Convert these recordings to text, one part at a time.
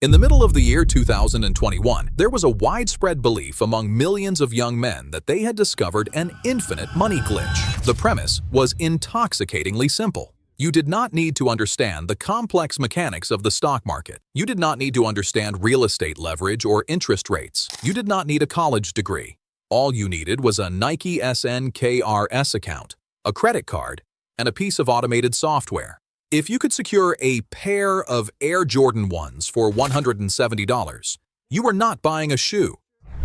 In the middle of the year 2021, there was a widespread belief among millions of young men that they had discovered an infinite money glitch. The premise was intoxicatingly simple. You did not need to understand the complex mechanics of the stock market. You did not need to understand real estate leverage or interest rates. You did not need a college degree. All you needed was a Nike SNKRS account, a credit card, and a piece of automated software. If you could secure a pair of Air Jordan 1s for $170, you were not buying a shoe.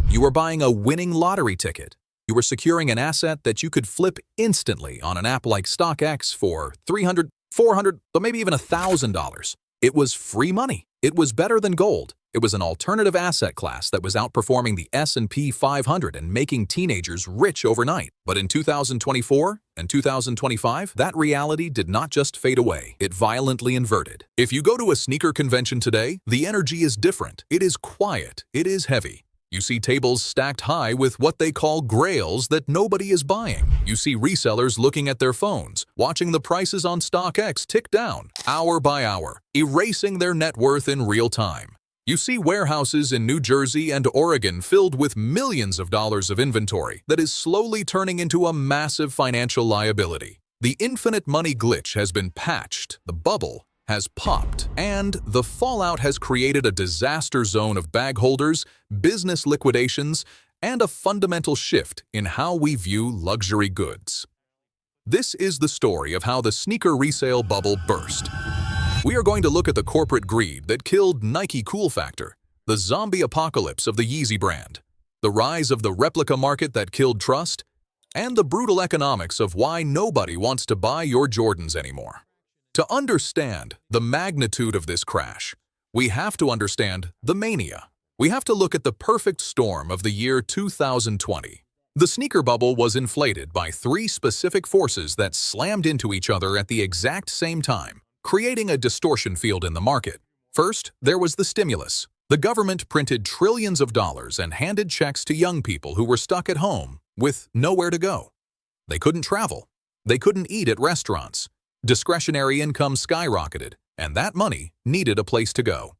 You were buying a winning lottery ticket. You were securing an asset that you could flip instantly on an app like StockX for $300, $400, or maybe even $1,000. It was free money. It was better than gold. It was an alternative asset class that was outperforming the S&P 500 and making teenagers rich overnight. But in 2024 and 2025, that reality did not just fade away. It violently inverted. If you go to a sneaker convention today, the energy is different. It is quiet. It is heavy. You see tables stacked high with what they call grails that nobody is buying. You see resellers looking at their phones, watching the prices on StockX tick down, hour by hour, erasing their net worth in real time. You see warehouses in New Jersey and Oregon filled with millions of dollars of inventory that is slowly turning into a massive financial liability. The infinite money glitch has been patched, the bubble has popped, and the fallout has created a disaster zone of bag holders, business liquidations, and a fundamental shift in how we view luxury goods. This is the story of how the sneaker resale bubble burst. We are going to look at the corporate greed that killed Nike Cool Factor, the zombie apocalypse of the Yeezy brand, the rise of the replica market that killed trust, and the brutal economics of why nobody wants to buy your Jordans anymore. To understand the magnitude of this crash, we have to understand the mania. We have to look at the perfect storm of the year 2020. The sneaker bubble was inflated by three specific forces that slammed into each other at the exact same time, creating a distortion field in the market. First, there was the stimulus. The government printed trillions of dollars and handed checks to young people who were stuck at home with nowhere to go. They couldn't travel. They couldn't eat at restaurants. Discretionary income skyrocketed, and that money needed a place to go.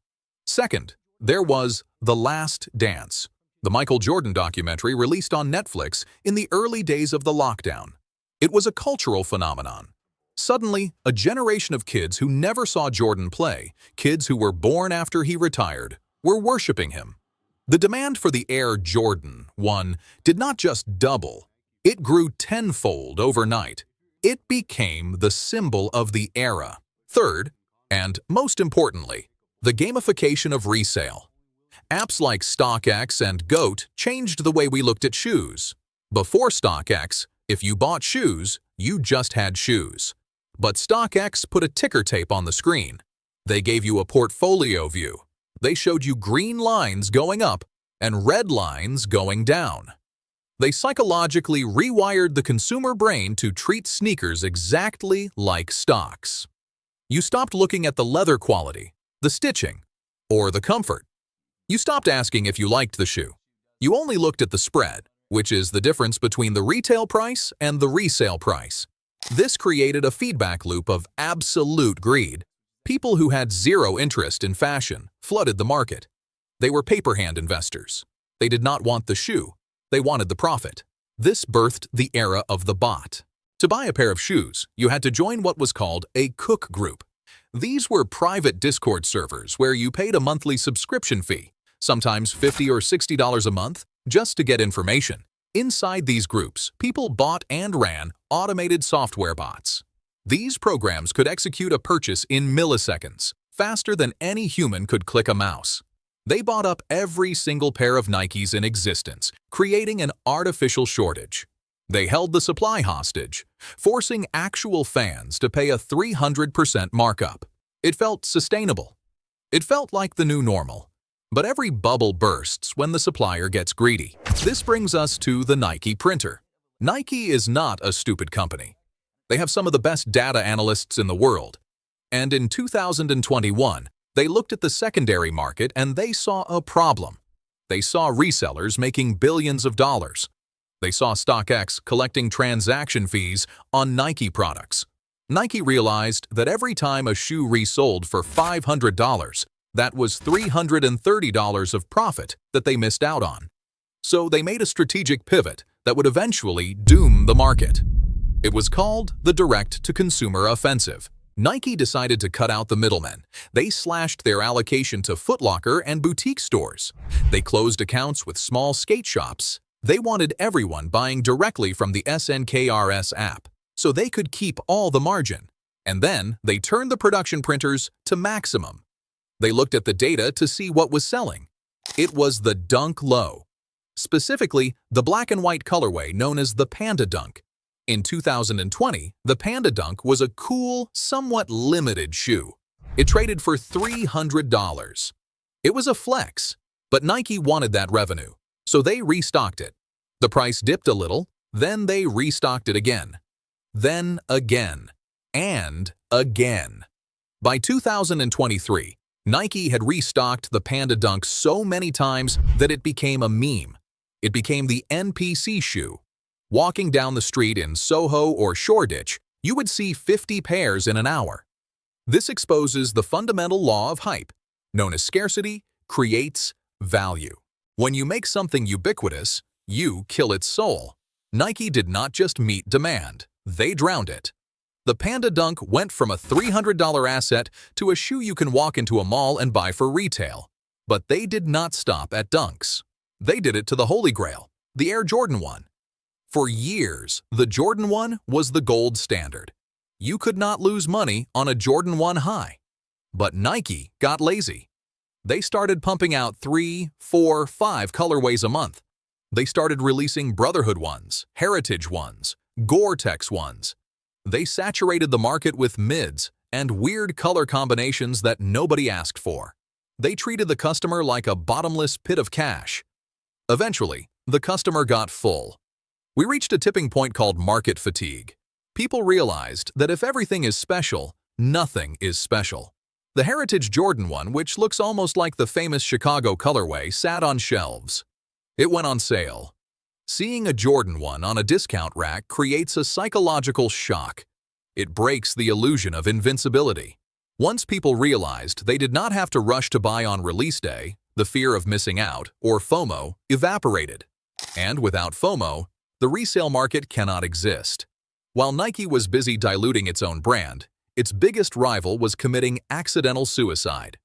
Second, there was The Last Dance, the Michael Jordan documentary released on Netflix in the early days of the lockdown. It was a cultural phenomenon. Suddenly, a generation of kids who never saw Jordan play, kids who were born after he retired, were worshiping him. The demand for the Air Jordan 1 did not just double, it grew tenfold overnight. It became the symbol of the era. Third, and most importantly, the gamification of resale. Apps like StockX and GOAT changed the way we looked at shoes. Before StockX, if you bought shoes, you just had shoes. But StockX put a ticker tape on the screen. They gave you a portfolio view. They showed you green lines going up and red lines going down. They psychologically rewired the consumer brain to treat sneakers exactly like stocks. You stopped looking at the leather quality, the stitching, or the comfort. You stopped asking if you liked the shoe. You only looked at the spread, which is the difference between the retail price and the resale price. This created a feedback loop of absolute greed. People who had zero interest in fashion flooded the market. They were paper hand investors. They did not want the shoe. They wanted the profit. This birthed the era of the bot. To buy a pair of shoes, you had to join what was called a cook group. These were private Discord servers where you paid a monthly subscription fee, sometimes $50 or $60 a month, just to get information. Inside these groups, people bought and ran automated software bots. These programs could execute a purchase in milliseconds, faster than any human could click a mouse. They bought up every single pair of Nikes in existence, creating an artificial shortage. They held the supply hostage, forcing actual fans to pay a 300% markup. It felt sustainable. It felt like the new normal. But every bubble bursts when the supplier gets greedy. This brings us to the Nike printer. Nike is not a stupid company. They have some of the best data analysts in the world. And in 2021, they looked at the secondary market and they saw a problem. They saw resellers making billions of dollars. They saw StockX collecting transaction fees on Nike products. Nike realized that every time a shoe resold for $500, That was $330 of profit that they missed out on. So they made a strategic pivot that would eventually doom the market. It was called the direct-to-consumer offensive. Nike decided to cut out the middlemen. They slashed their allocation to Foot Locker and boutique stores. They closed accounts with small skate shops. They wanted everyone buying directly from the SNKRS app, so they could keep all the margin. And then they turned the production printers to maximum. They looked at the data to see what was selling. It was the Dunk Low, specifically the black and white colorway known as the Panda Dunk. In 2020, the Panda Dunk was a cool, somewhat limited shoe. It traded for $300. It was a flex, but Nike wanted that revenue, so they restocked it. The price dipped a little, then they restocked it again. Then again, and again. By 2023, Nike had restocked the Panda Dunk so many times that it became a meme. It became the NPC shoe. Walking down the street in Soho or Shoreditch, you would see 50 pairs in an hour. This exposes the fundamental law of hype, known as scarcity, creates value. When you make something ubiquitous, you kill its soul. Nike did not just meet demand, they drowned it. The Panda Dunk went from a $300 asset to a shoe you can walk into a mall and buy for retail. But they did not stop at dunks. They did it to the Holy Grail, the Air Jordan 1. For years, the Jordan 1 was the gold standard. You could not lose money on a Jordan 1 high. But Nike got lazy. They started pumping out 3, 4, 5 colorways a month. They started releasing Brotherhood ones, Heritage ones, Gore-Tex ones. They saturated the market with mids and weird color combinations that nobody asked for. They treated the customer like a bottomless pit of cash. Eventually, the customer got full. We reached a tipping point called market fatigue. People realized that if everything is special, nothing is special. The Heritage Jordan 1, which looks almost like the famous Chicago colorway, sat on shelves. It went on sale. Seeing a Jordan 1 on a discount rack creates a psychological shock. It breaks the illusion of invincibility. Once people realized they did not have to rush to buy on release day, the fear of missing out, or FOMO, evaporated. And without FOMO, the resale market cannot exist. While Nike was busy diluting its own brand, its biggest rival was committing accidental suicide.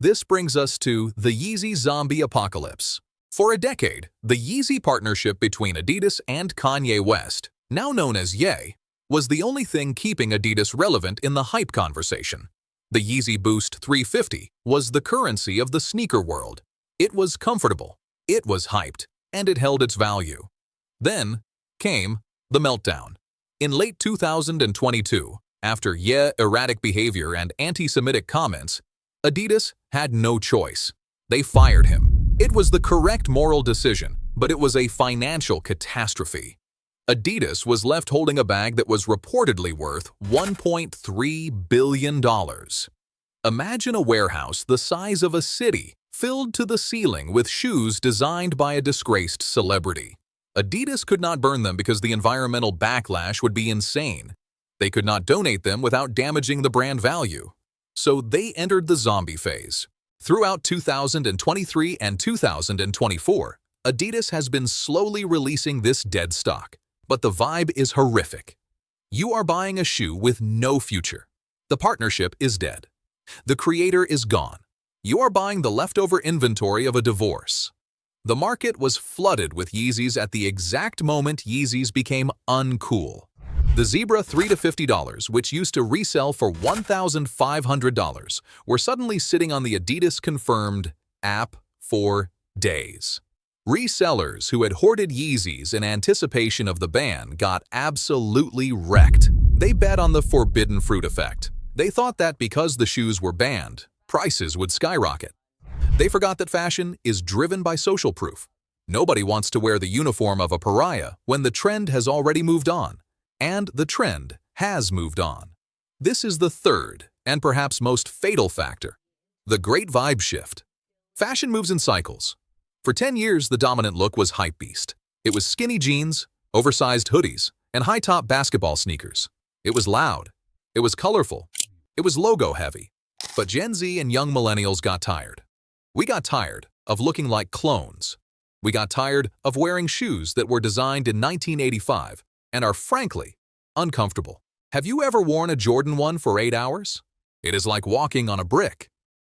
This brings us to the Yeezy zombie apocalypse. For a decade, the Yeezy partnership between Adidas and Kanye West, now known as Ye, was the only thing keeping Adidas relevant in the hype conversation. The Yeezy Boost 350 was the currency of the sneaker world. It was comfortable, it was hyped, and it held its value. Then came the meltdown. In late 2022, after Ye's erratic behavior and anti-Semitic comments, Adidas had no choice. They fired him. It was the correct moral decision, but it was a financial catastrophe. Adidas was left holding a bag that was reportedly worth $1.3 billion. Imagine a warehouse the size of a city, filled to the ceiling with shoes designed by a disgraced celebrity. Adidas could not burn them because the environmental backlash would be insane. They could not donate them without damaging the brand value. So they entered the zombie phase. Throughout 2023 and 2024, Adidas has been slowly releasing this dead stock. But the vibe is horrific. You are buying a shoe with no future. The partnership is dead. The creator is gone. You are buying the leftover inventory of a divorce. The market was flooded with Yeezys at the exact moment Yeezys became uncool. The Zebra $3 to $50, which used to resell for $1,500, were suddenly sitting on the Adidas-confirmed app for days. Resellers who had hoarded Yeezys in anticipation of the ban got absolutely wrecked. They bet on the forbidden fruit effect. They thought that because the shoes were banned, prices would skyrocket. They forgot that fashion is driven by social proof. Nobody wants to wear the uniform of a pariah when the trend has already moved on. And the trend has moved on. This is the third, and perhaps most fatal factor, the great vibe shift. Fashion moves in cycles. For 10 years, the dominant look was Hypebeast. It was skinny jeans, oversized hoodies, and high-top basketball sneakers. It was loud. It was colorful. It was logo-heavy. But Gen Z and young millennials got tired. We got tired of looking like clones. We got tired of wearing shoes that were designed in 1985 and are frankly uncomfortable. Have you ever worn a Jordan 1 for 8 hours? It is like walking on a brick.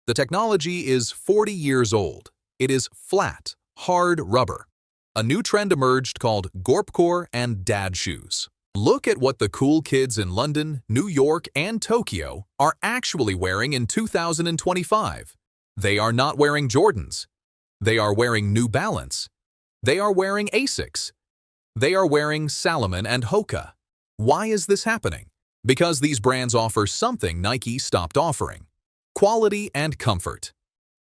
The technology is 40 years old. It is flat, hard rubber. A new trend emerged called Gorpcore and dad shoes. Look at what the cool kids in London, New York, and Tokyo are actually wearing in 2025. They are not wearing Jordans. They are wearing New Balance. They are wearing Asics. They are wearing Salomon and Hoka. Why is this happening? Because these brands offer something Nike stopped offering: quality and comfort.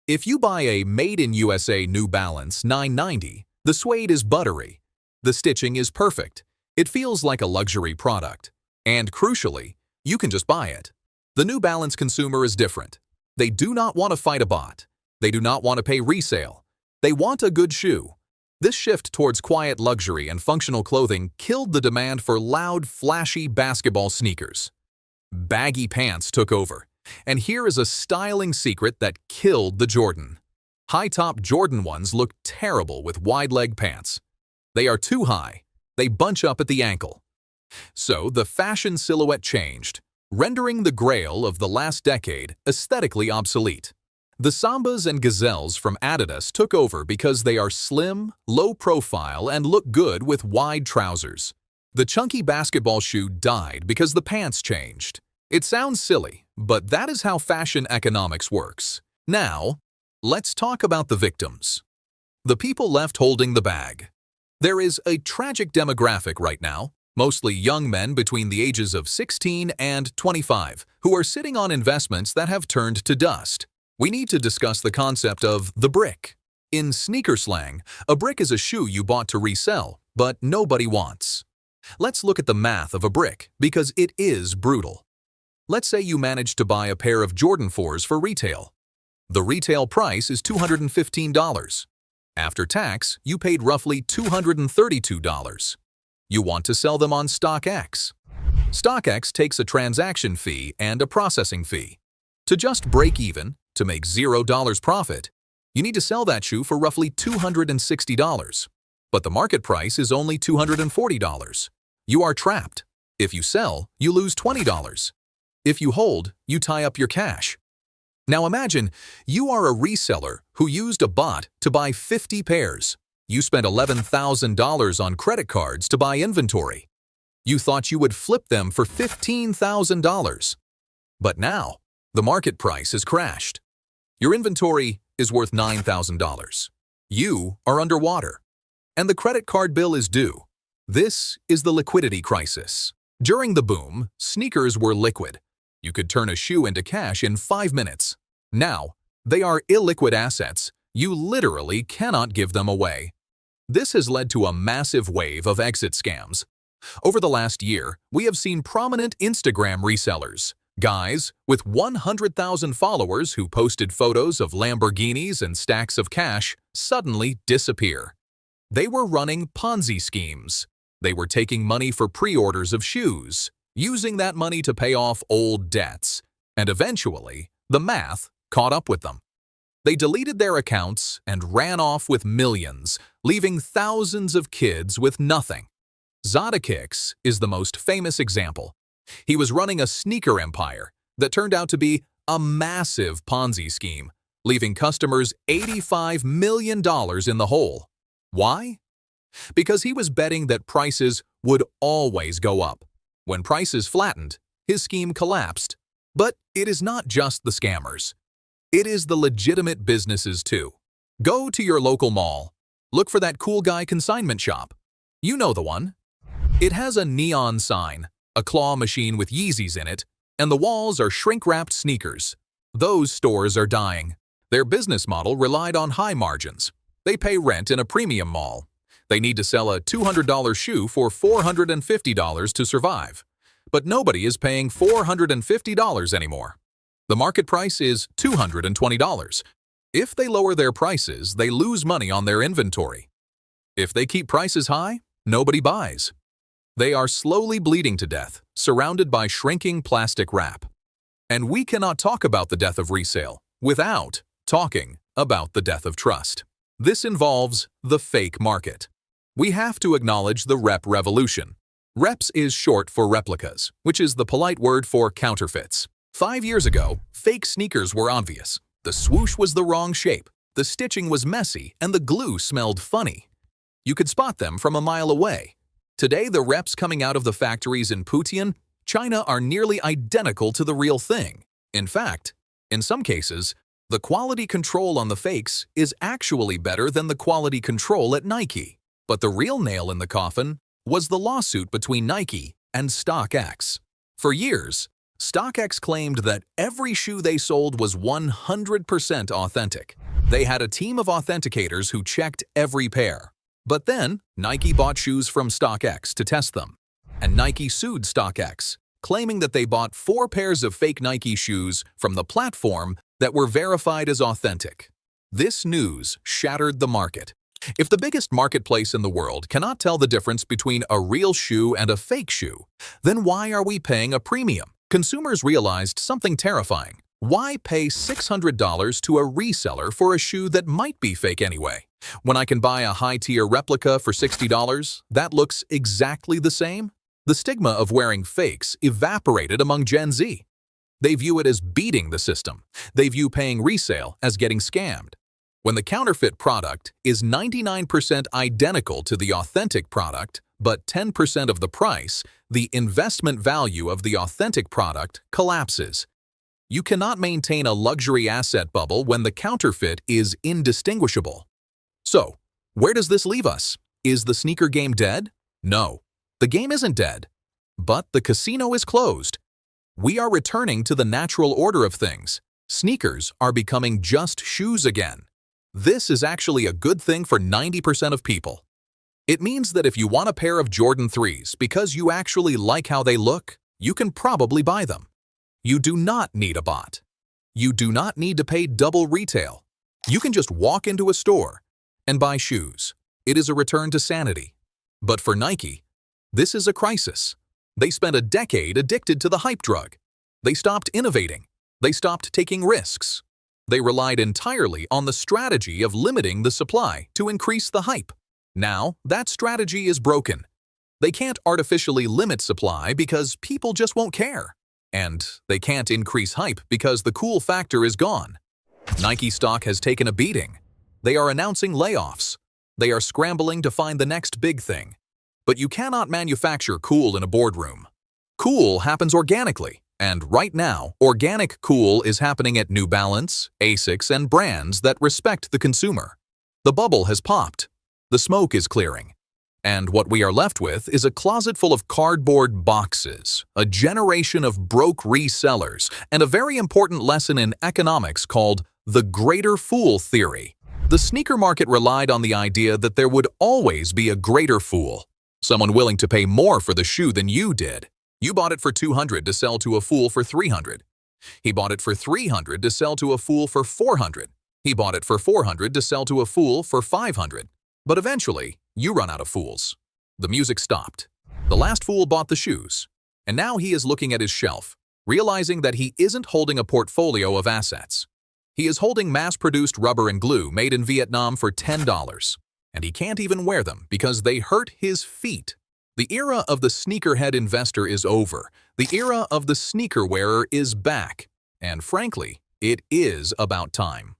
If you buy a Made in USA New Balance 990, the suede is buttery. The stitching is perfect. It feels like a luxury product. And crucially, you can just buy it. The New Balance consumer is different. They do not want to fight a bot. They do not want to pay resale. They want a good shoe. This shift towards quiet luxury and functional clothing killed the demand for loud, flashy basketball sneakers. Baggy pants took over. And here is a styling secret that killed the Jordan. High-top Jordan 1s look terrible with wide-leg pants. They are too high. They bunch up at the ankle. So the fashion silhouette changed, rendering the grail of the last decade aesthetically obsolete. The Sambas and Gazelles from Adidas took over because they are slim, low profile, and look good with wide trousers. The chunky basketball shoe died because the pants changed. It sounds silly, but that is how fashion economics works. Now, let's talk about the victims. The people left holding the bag. There is a tragic demographic right now, mostly young men between the ages of 16 and 25, who are sitting on investments that have turned to dust. We need to discuss the concept of the brick. In sneaker slang, a brick is a shoe you bought to resell, but nobody wants. Let's look at the math of a brick, because it is brutal. Let's say you managed to buy a pair of Jordan 4s for retail. The retail price is $215. After tax, you paid roughly $232. You want to sell them on StockX. StockX takes a transaction fee and a processing fee. To just break even, to make $0 profit, you need to sell that shoe for roughly $260. But the market price is only $240. You are trapped. If you sell, you lose $20. If you hold, you tie up your cash. Now imagine you are a reseller who used a bot to buy 50 pairs. You spent $11,000 on credit cards to buy inventory. You thought you would flip them for $15,000. But now, the market price has crashed. Your inventory is worth $9,000. You are underwater. And the credit card bill is due. This is the liquidity crisis. During the boom, sneakers were liquid. You could turn a shoe into cash in 5 minutes. Now, they are illiquid assets. You literally cannot give them away. This has led to a massive wave of exit scams. Over the last year, we have seen prominent Instagram resellers, guys with 100,000 followers who posted photos of Lamborghinis and stacks of cash, suddenly disappear. They were running Ponzi schemes. They were taking money for pre-orders of shoes, using that money to pay off old debts, and eventually, the math caught up with them. They deleted their accounts and ran off with millions, leaving thousands of kids with nothing. Zadokix is the most famous example. He was running a sneaker empire that turned out to be a massive Ponzi scheme, leaving customers $85 million in the hole. Why? Because he was betting that prices would always go up. When prices flattened, his scheme collapsed. But it is not just the scammers. It is the legitimate businesses too. Go to your local mall. Look for that cool guy consignment shop. You know the one. It has a neon sign, a claw machine with Yeezys in it, and the walls are shrink-wrapped sneakers. Those stores are dying. Their business model relied on high margins. They pay rent in a premium mall. They need to sell a $200 shoe for $450 to survive. But nobody is paying $450 anymore. The market price is $220. If they lower their prices, they lose money on their inventory. If they keep prices high, nobody buys. They are slowly bleeding to death, surrounded by shrinking plastic wrap. And we cannot talk about the death of resale without talking about the death of trust. This involves the fake market. We have to acknowledge the rep revolution. Reps is short for replicas, which is the polite word for counterfeits. 5 years ago, fake sneakers were obvious. The swoosh was the wrong shape, the stitching was messy, and the glue smelled funny. You could spot them from a mile away. Today, the reps coming out of the factories in Putian, China are nearly identical to the real thing. In fact, in some cases, the quality control on the fakes is actually better than the quality control at Nike. But the real nail in the coffin was the lawsuit between Nike and StockX. For years, StockX claimed that every shoe they sold was 100% authentic. They had a team of authenticators who checked every pair. But then, Nike bought shoes from StockX to test them. And Nike sued StockX, claiming that they bought 4 pairs of fake Nike shoes from the platform that were verified as authentic. This news shattered the market. If the biggest marketplace in the world cannot tell the difference between a real shoe and a fake shoe, then why are we paying a premium? Consumers realized something terrifying. Why pay $600 to a reseller for a shoe that might be fake anyway? When I can buy a high-tier replica for $60 that looks exactly the same? The stigma of wearing fakes evaporated among Gen Z. They view it as beating the system. They view paying resale as getting scammed. When the counterfeit product is 99% identical to the authentic product, but 10% of the price, the investment value of the authentic product collapses. You cannot maintain a luxury asset bubble when the counterfeit is indistinguishable. So, where does this leave us? Is the sneaker game dead? No, the game isn't dead. But the casino is closed. We are returning to the natural order of things. Sneakers are becoming just shoes again. This is actually a good thing for 90% of people. It means that if you want a pair of Jordan 3s because you actually like how they look, you can probably buy them. You do not need a bot. You do not need to pay double retail. You can just walk into a store and buy shoes. It is a return to sanity. But for Nike, this is a crisis. They spent a decade addicted to the hype drug. They stopped innovating. They stopped taking risks. They relied entirely on the strategy of limiting the supply to increase the hype. Now, that strategy is broken. They can't artificially limit supply because people just won't care. And they can't increase hype because the cool factor is gone. Nike stock has taken a beating. They are announcing layoffs. They are scrambling to find the next big thing. But you cannot manufacture cool in a boardroom. Cool happens organically. And right now, organic cool is happening at New Balance, Asics, and brands that respect the consumer. The bubble has popped. The smoke is clearing. And what we are left with is a closet full of cardboard boxes, a generation of broke resellers, and a very important lesson in economics called the greater fool theory. The sneaker market relied on the idea that there would always be a greater fool, someone willing to pay more for the shoe than you did. You bought it for $200 to sell to a fool for $300. He bought it for $300 to sell to a fool for $400. He bought it for $400 to sell to a fool for $500. But eventually, you run out of fools. The music stopped. The last fool bought the shoes. And now he is looking at his shelf, realizing that he isn't holding a portfolio of assets. He is holding mass-produced rubber and glue made in Vietnam for $10. And he can't even wear them because they hurt his feet. The era of the sneakerhead investor is over. The era of the sneaker wearer is back. And frankly, it is about time.